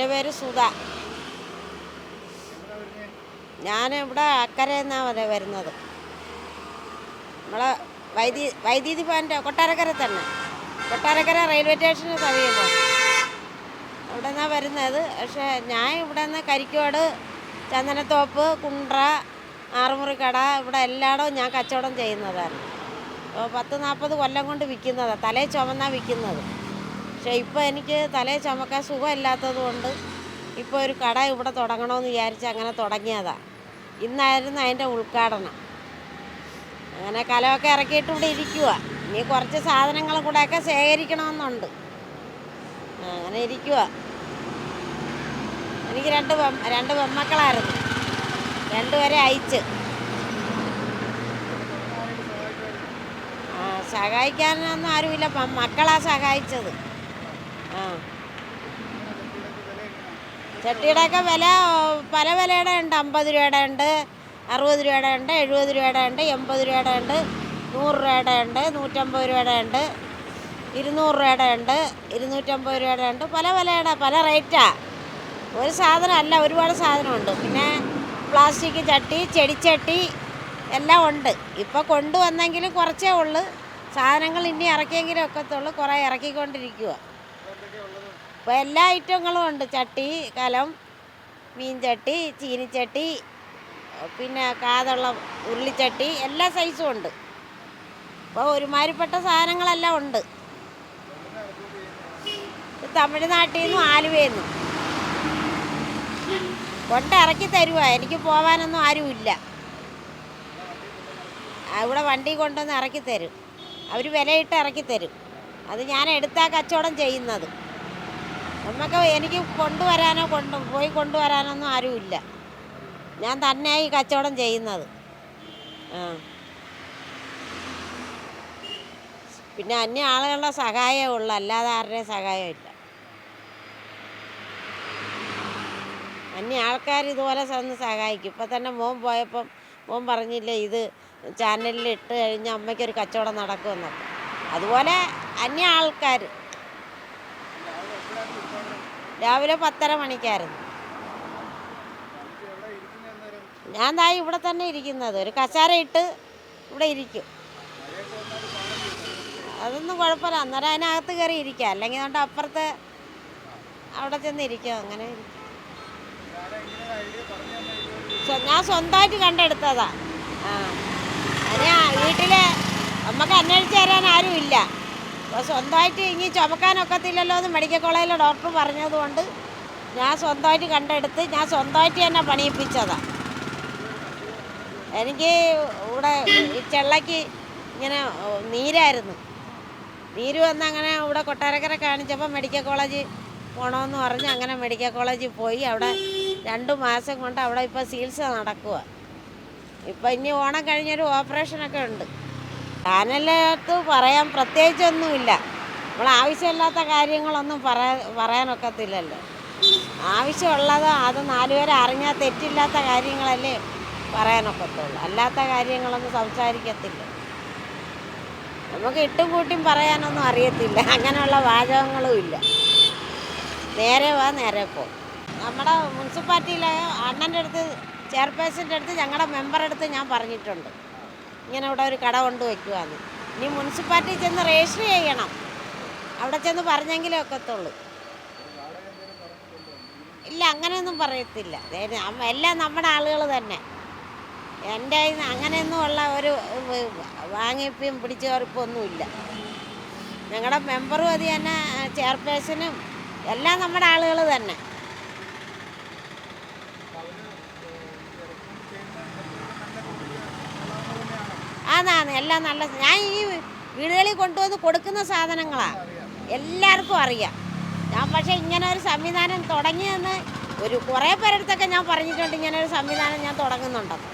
എൻ്റെ പേര് സുധ. ഞാനിവിടെ അക്കരയിൽ നിന്നാണ് വരുന്നത്. നമ്മളെ വൈദ്യുതി ഭവൻ്റെ കൊട്ടാരക്കര തന്നെ, കൊട്ടാരക്കര റെയിൽവേ സ്റ്റേഷന് സമീപം അവിടെ നിന്നാണ് വരുന്നത്. പക്ഷേ ഞാൻ ഇവിടെ നിന്ന് കരിക്കോട്, ചന്ദനത്തോപ്പ്, കുണ്ട്ര, ആറുമുറിക്കട ഇവിടെ എല്ലായിടവും ഞാൻ കച്ചവടം ചെയ്യുന്നതാണ്. 10-40 കൊല്ലം കൊണ്ട് വിൽക്കുന്നതാണ്, തലയിൽ ചുമന്നാണ് വിൽക്കുന്നത്. പക്ഷേ ഇപ്പോൾ എനിക്ക് തലയിൽ ചുമക്കാൻ സുഖമില്ലാത്തത് കൊണ്ട് ഇപ്പോൾ ഒരു കട ഇവിടെ തുടങ്ങണമെന്ന് വിചാരിച്ച് അങ്ങനെ തുടങ്ങിയതാണ്. ഇന്നായിരുന്നു അതിൻ്റെ ഉദ്ഘാടനം. അങ്ങനെ കലമൊക്കെ ഇറക്കിയിട്ട് ഇവിടെ ഇരിക്കുക. ഇനി കുറച്ച് സാധനങ്ങളും കൂടെയൊക്കെ ശേഖരിക്കണമെന്നുണ്ട്. അങ്ങനെ ഇരിക്കുക. എനിക്ക് രണ്ട് പെൺമക്കളായിരുന്നു, രണ്ടുപേരെ അയച്ച്. സഹായിക്കാനൊന്നും ആരുമില്ല, മക്കളാണ് സഹായിച്ചത്. ചട്ടിയുടെയൊക്കെ വില പല വിലയുടെ ഉണ്ട്. 50 രൂപയുടെ ഉണ്ട്, 60 രൂപയുടെ ഉണ്ട്, 70 രൂപയുടെ ഉണ്ട്, 80 രൂപയുടെ ഉണ്ട്, 100 രൂപയുടെ ഉണ്ട്, 150 രൂപയുടെ ഉണ്ട്, 200 രൂപയുടെ ഉണ്ട്, 250 രൂപയുടെ ഉണ്ട്. പല വിലയുടെ പല റേറ്റാണ്. ഒരു സാധനമല്ല, ഒരുപാട് സാധനമുണ്ട്. പിന്നെ പ്ലാസ്റ്റിക് ചട്ടി, ചെടിച്ചട്ടി എല്ലാം ഉണ്ട്. ഇപ്പോൾ കൊണ്ടുവന്നെങ്കിലും കുറച്ചേ ഉള്ളൂ. സാധനങ്ങൾ ഇനി ഇറക്കിയെങ്കിലും ഒക്കത്തുള്ളൂ. കുറേ ഇറക്കിക്കൊണ്ടിരിക്കുക. ഇപ്പോൾ എല്ലാ ഐറ്റങ്ങളും ഉണ്ട്. ചട്ടി, കലം, മീൻചട്ടി, ചീനിച്ചട്ടി, പിന്നെ കാതുള്ള ഉരുളിച്ചട്ടി, എല്ലാ സൈസും ഉണ്ട്. ഇപ്പോൾ ഒരുമാതിരിപ്പെട്ട സാധനങ്ങളെല്ലാം ഉണ്ട്. തമിഴ്നാട്ടിൽ നിന്നും ആലുവയിൽ നിന്നും കൊണ്ട് ഇറക്കി തരുക. എനിക്ക് പോകാനൊന്നും ആരുമില്ല. ഇവിടെ വണ്ടി കൊണ്ടുവന്ന് ഇറക്കി തരും. അവർ വിലയിട്ട് ഇറക്കി തരും. അത് ഞാൻ എടുത്താൽ കച്ചവടം ചെയ്യുന്നത്. നമുക്ക് എനിക്ക് പോയി കൊണ്ടുവരാനൊന്നും ആരുമില്ല. ഞാൻ തന്നെ ഈ കച്ചവടം ചെയ്യുന്നത്. പിന്നെ അന്യ ആളുകളുടെ സഹായമേ ഉള്ളൂ, അല്ലാതെ ആരുടെയും സഹായമില്ല. അന്യ ആൾക്കാർ ഇതുപോലെ ഒന്ന് സഹായിക്കും. ഇപ്പം തന്നെ മോൻ പോയപ്പം മോൻ പറഞ്ഞില്ലേ, ഇത് ചാനലിൽ ഇട്ട് കഴിഞ്ഞാൽ അമ്മയ്ക്കൊരു കച്ചവടം നടക്കുമെന്നൊക്കെ. അതുപോലെ അന്യ ആൾക്കാർ രാവിലെ 10:30 മണിക്കായിരുന്നു. ഞാൻ ഇവിടെ തന്നെ ഇരിക്കുന്നത്. ഒരു കസേര ഇട്ട് ഇവിടെ ഇരിക്കും. അതൊന്നും കുഴപ്പമില്ല. അന്നേരം അതിനകത്ത് കയറി ഇരിക്കുക. അല്ലെങ്കിൽ അതുകൊണ്ട് അപ്പുറത്ത് അവിടെ ചെന്ന് ഇരിക്കുക. അങ്ങനെ ഞാൻ സ്വന്തമായിട്ട് കണ്ടെടുത്തതാ. അതിന് വീട്ടിൽ നമുക്ക് അന്വേഷിച്ച് തരാൻ ആരുമില്ല. അപ്പോൾ സ്വന്തമായിട്ട് ഇനി ചുമക്കാനൊക്കത്തില്ലല്ലോ എന്ന് മെഡിക്കൽ കോളേജിലെ ഡോക്ടർ പറഞ്ഞതുകൊണ്ട് ഞാൻ സ്വന്തമായിട്ട് കണ്ടെടുത്ത് ഞാൻ സ്വന്തമായിട്ട് തന്നെ പണിയിപ്പിച്ചതാണ്. എനിക്ക് ഇവിടെ ചെള്ളയ്ക്ക് ഇങ്ങനെ നീരായിരുന്നു. നീര് വന്ന് അങ്ങനെ ഇവിടെ കൊട്ടാരക്കര കാണിച്ചപ്പോൾ മെഡിക്കൽ കോളേജ് പോകണമെന്ന് പറഞ്ഞ് അങ്ങനെ മെഡിക്കൽ കോളേജിൽ പോയി. അവിടെ 2 മാസം കൊണ്ട് അവിടെ ഇപ്പോൾ ചികിത്സ നടക്കുക. ഇപ്പം ഇനി ഓണം കഴിഞ്ഞൊരു ഓപ്പറേഷനൊക്കെ ഉണ്ട്. ചാനലിനകത്ത് പറയാൻ പ്രത്യേകിച്ചൊന്നുമില്ല. നമ്മൾ ആവശ്യമില്ലാത്ത കാര്യങ്ങളൊന്നും പറയാനൊക്കത്തില്ലല്ലോ. ആവശ്യമുള്ളത് അത് 4 പേരെ അറിഞ്ഞാൽ തെറ്റില്ലാത്ത കാര്യങ്ങളല്ലേ പറയാനൊക്കത്തുള്ളൂ. അല്ലാത്ത കാര്യങ്ങളൊന്നും സംസാരിക്കത്തില്ല. നമുക്ക് ഇട്ടും കൂട്ടിയും പറയാനൊന്നും അറിയത്തില്ല. അങ്ങനെയുള്ള വാചകങ്ങളും ഇല്ല. നേരെ വാ നേരെ പോ. നമ്മുടെ മുനിസിപ്പാലിറ്റിയിലെ അണ്ണൻ്റെ അടുത്ത്, ചെയർപേഴ്സൻ്റെ അടുത്ത്, ഞങ്ങളുടെ മെമ്പറുടെ അടുത്ത് ഞാൻ പറഞ്ഞിട്ടുണ്ട് ഇങ്ങനെ ഇവിടെ ഒരു കട കൊണ്ട് വയ്ക്കുവാന്ന്. ഇനി മുനിസിപ്പാലിറ്റി ചെന്ന് രജിസ്റ്റർ ചെയ്യണം. അവിടെ ചെന്ന് പറഞ്ഞെങ്കിലേ ഒക്കത്തുള്ളൂ. ഇല്ല, അങ്ങനെയൊന്നും പറയത്തില്ല. എല്ലാം നമ്മുടെ ആളുകൾ തന്നെ. എൻ്റെ അങ്ങനെയൊന്നും ഉള്ള ഒരു വാങ്ങിപ്പും പിടിച്ചു കയറിപ്പൊന്നുമില്ല. ഞങ്ങളുടെ മെമ്പറും അത് തന്നെ, ചെയർപേഴ്സണും എല്ലാം നമ്മുടെ ആളുകൾ തന്നെ. അതാണ് എല്ലാം നല്ല. ഞാൻ ഈ വീടുകളിൽ കൊണ്ടുവന്ന് കൊടുക്കുന്ന സാധനങ്ങളാണ്, എല്ലാവർക്കും അറിയാം. ഞാൻ പക്ഷേ ഇങ്ങനെ ഒരു സംവിധാനം തുടങ്ങിയെന്ന് കുറേ പേരെടുത്തൊക്കെ ഞാൻ പറഞ്ഞിട്ടുണ്ട്. ഇങ്ങനെ ഒരു സംവിധാനം ഞാൻ തുടങ്ങുന്നുണ്ടെന്ന്.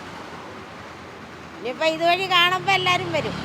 ഇനിയിപ്പോൾ ഇതുവഴി കാണുമ്പോൾ എല്ലാവരും വരും.